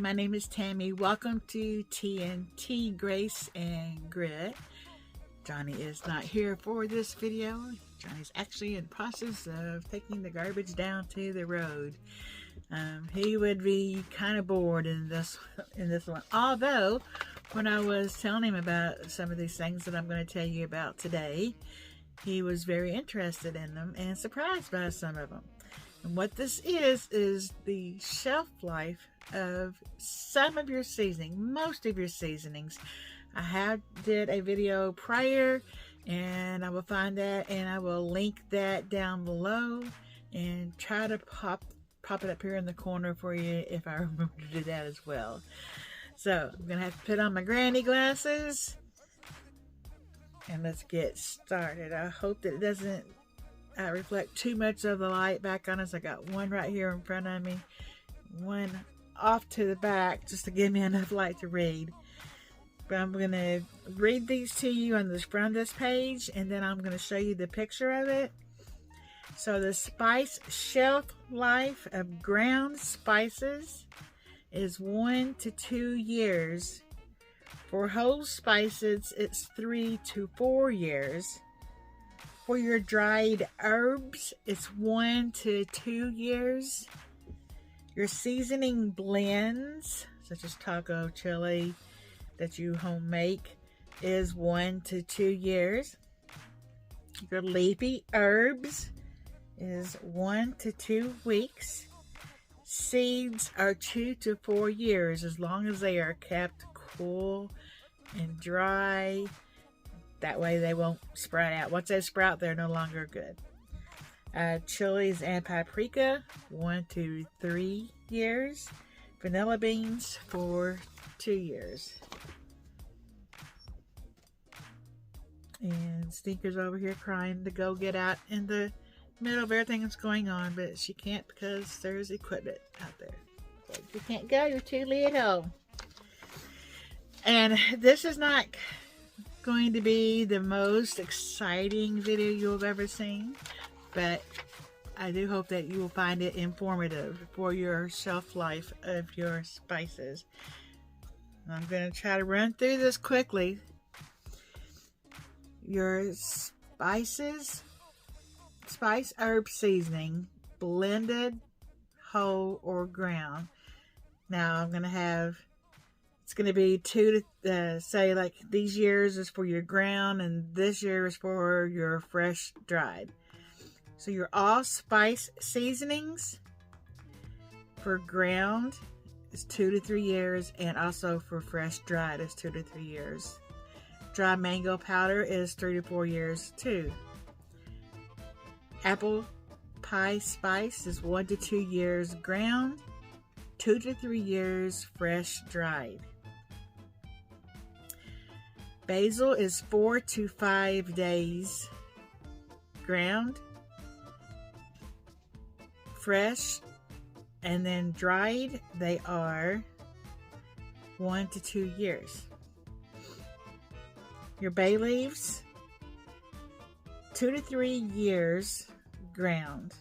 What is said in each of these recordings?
my name is Tammy. Welcome to TNT Grace and Grit. Johnny is not here for this video. Johnny's actually in the process of taking the garbage down to the road. He would be kind of bored in this one. Although, when I was telling him about some of these things that I'm going to tell you about today, he was very interested in them and surprised by some of them. And what this is the shelf life of some of your seasoning, most of your seasonings. I did a video prior, and I will find that and I will link that down below and try to pop it up here in the corner for you if I remember to do that as well. So I'm gonna have to put on my granny glasses and let's get started. I hope that it doesn't reflect too much of the light back on us. I got one right here in front of me, one off to the back just to give me enough light to read. But I'm going to read these to you on this front of this page, and then I'm going to show you the picture of it. So the spice shelf life of ground spices is 1 to 2 years. For whole spices, it's 3 to 4 years. For your dried herbs, it's 1 to 2 years. Your seasoning blends, such as taco, chili, that you home make, is 1 to 2 years. Your leafy herbs is 1 to 2 weeks. Seeds are 2 to 4 years, as long as they are kept cool and dry. That way they won't sprout out. Once they sprout, they're no longer good. Chilies and paprika, 1 to 3 years. Vanilla beans for 2 years. And Stinker's over here crying to go get out in the middle of everything that's going on, but she can't because there's equipment out there. So you can't go, you're too little. And this is not going to be the most exciting video you've ever seen, but I do hope that you will find it informative for your shelf life of your spices. I'm going to try to run through this quickly. Your spices, spice herb seasoning, blended, whole, or ground. Now I'm going to have, it's going to be say like these years is for your ground and this year is for your fresh dried. So your allspice seasonings for ground is 2 to 3 years, and also for fresh dried is 2 to 3 years. Dry mango powder is 3 to 4 years too. Apple pie spice is 1 to 2 years ground, 2 to 3 years fresh dried. Basil is 4 to 5 days ground, fresh, and then dried they are 1 to 2 years. Your bay leaves, 2 to 3 years ground.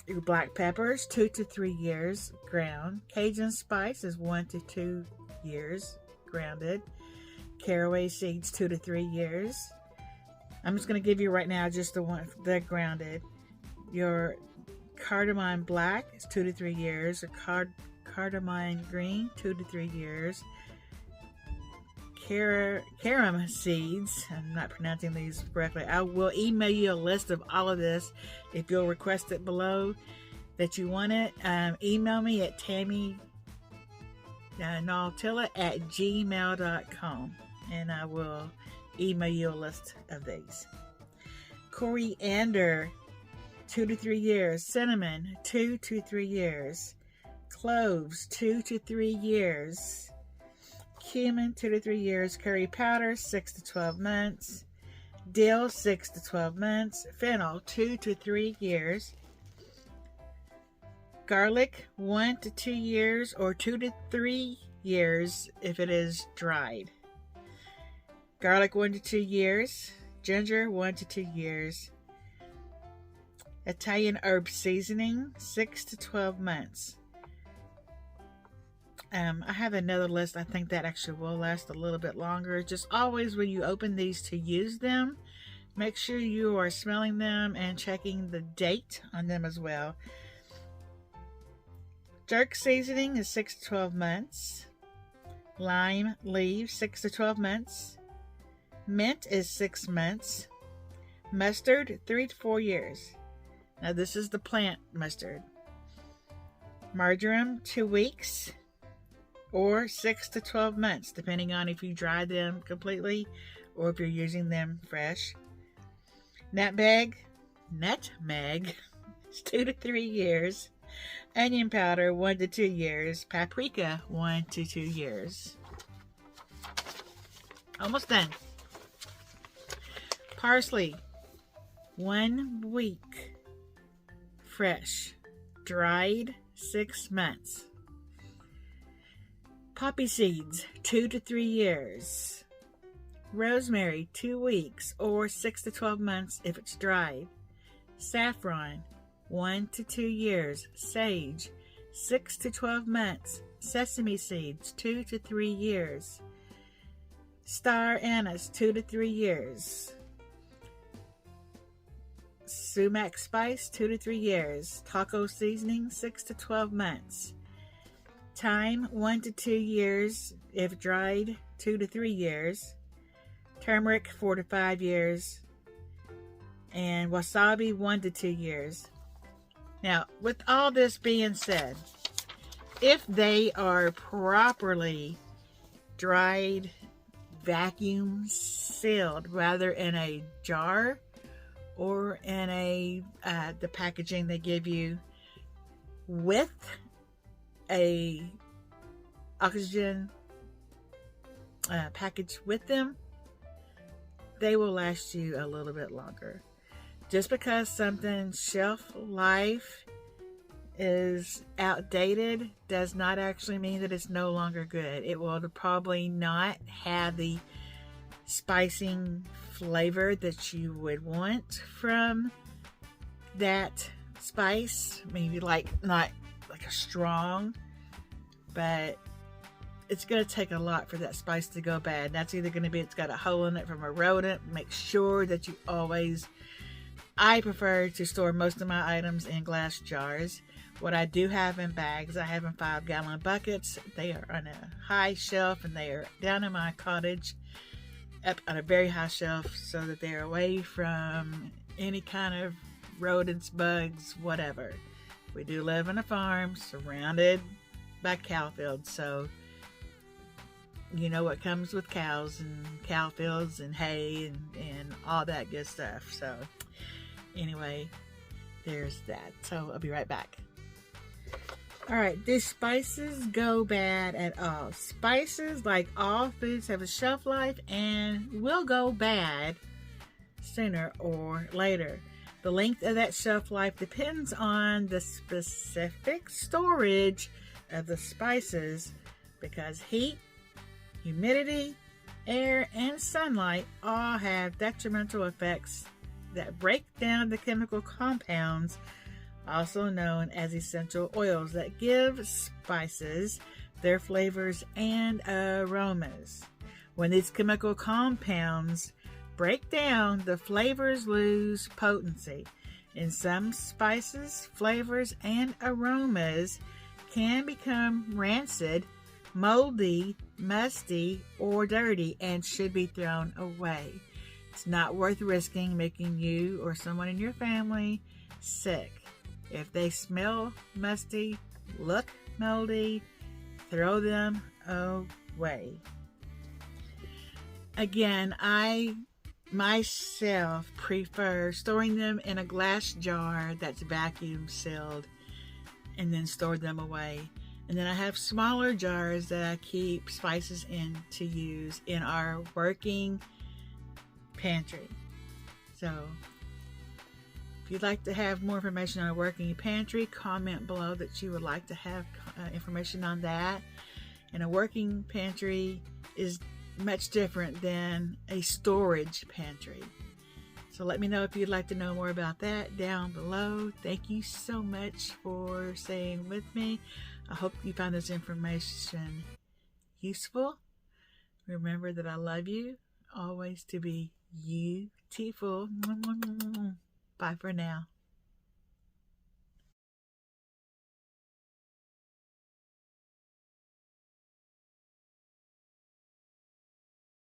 Your black peppers, 2 to 3 years ground. Cajun spice is 1 to 2 years grounded. Caraway seeds, 2 to 3 years. I'm just going to give you right now just the one that grounded. Your cardamom black is 2 to 3 years. Or cardamom green, 2 to 3 years. Carom seeds, I'm not pronouncing these correctly. I will email you a list of all of this if you'll request it below that you want it. Email me at Tammy Nall-Tillett at gmail.com, and I will email you a list of these. Coriander, 2 to 3 years. Cinnamon, 2 to 3 years. Cloves, 2 to 3 years. Cumin, 2 to 3 years. Curry powder, 6 to 12 months. Dill, 6 to 12 months. Fennel, 2 to 3 years. Garlic, 1 to 2 years, or 2 to 3 years if it is dried. Garlic, 1 to 2 years. Ginger, 1 to 2 years. Italian herb seasoning, 6 to 12 months. I have another list. I think that actually will last a little bit longer. Just always when you open these to use them, make sure you are smelling them and checking the date on them as well. Jerk seasoning is 6 to 12 months. Lime leaves 6 to 12 months. Mint is 6 months. Mustard 3 to 4 years. Now this is the plant mustard. Marjoram 2 weeks or 6 to 12 months, depending on if you dry them completely or if you're using them fresh. Nutmeg is 2 to 3 years. Onion powder 1 to 2 years. Paprika 1 to 2 years. Almost done. Parsley 1 week. Fresh. Dried 6 months. Poppy seeds 2 to 3 years. Rosemary 2 weeks or 6 to 12 months if it's dried. Saffron 1 to 2 years. Sage 6 to 12 months. Sesame seeds 2 to 3 years. Star anise 2 to 3 years. Sumac spice 2 to 3 years. Taco seasoning 6 to 12 months. Thyme 1 to 2 years if dried. 2 to 3 years. Turmeric 4 to 5 years. And wasabi 1 to 2 years. Now, with all this being said, if they are properly dried, vacuum sealed, rather in a jar or in the packaging they give you with a oxygen package with them, they will last you a little bit longer. Just because something's shelf life is outdated does not actually mean that it's no longer good. It will probably not have the spicing flavor that you would want from that spice. Maybe not like a strong, but it's going to take a lot for that spice to go bad. That's either going to be it's got a hole in it from a rodent. Make sure that you always, I prefer to store most of my items in glass jars. What I do have in bags, I have in 5-gallon buckets. They are on a high shelf and they are down in my cottage up on a very high shelf so that they're away from any kind of rodents, bugs, whatever. We do live on a farm surrounded by cow fields, so you know what comes with cows and cow fields and hay and all that good stuff. So anyway, there's that. So I'll be right back. Alright, do spices go bad at all? Spices, like all foods, have a shelf life and will go bad sooner or later. The length of that shelf life depends on the specific storage of the spices, because heat, humidity, air, and sunlight all have detrimental effects that break down the chemical compounds, also known as essential oils, that give spices their flavors and aromas. When these chemical compounds break down, the flavors lose potency. In some spices, flavors and aromas can become rancid, moldy, musty, or dirty and should be thrown away. It's not worth risking making you or someone in your family sick. If they smell musty, look moldy, throw them away. Again, I myself prefer storing them in a glass jar that's vacuum sealed and then store them away. And then I have smaller jars that I keep spices in to use in our working pantry. So if you'd like to have more information on a working pantry, comment below that you would like to have information on that. And a working pantry is much different than a storage pantry. So let me know if you'd like to know more about that down below. Thank you so much for staying with me. I hope you found this information useful. Remember that I love you, always to be beautiful. Bye for now.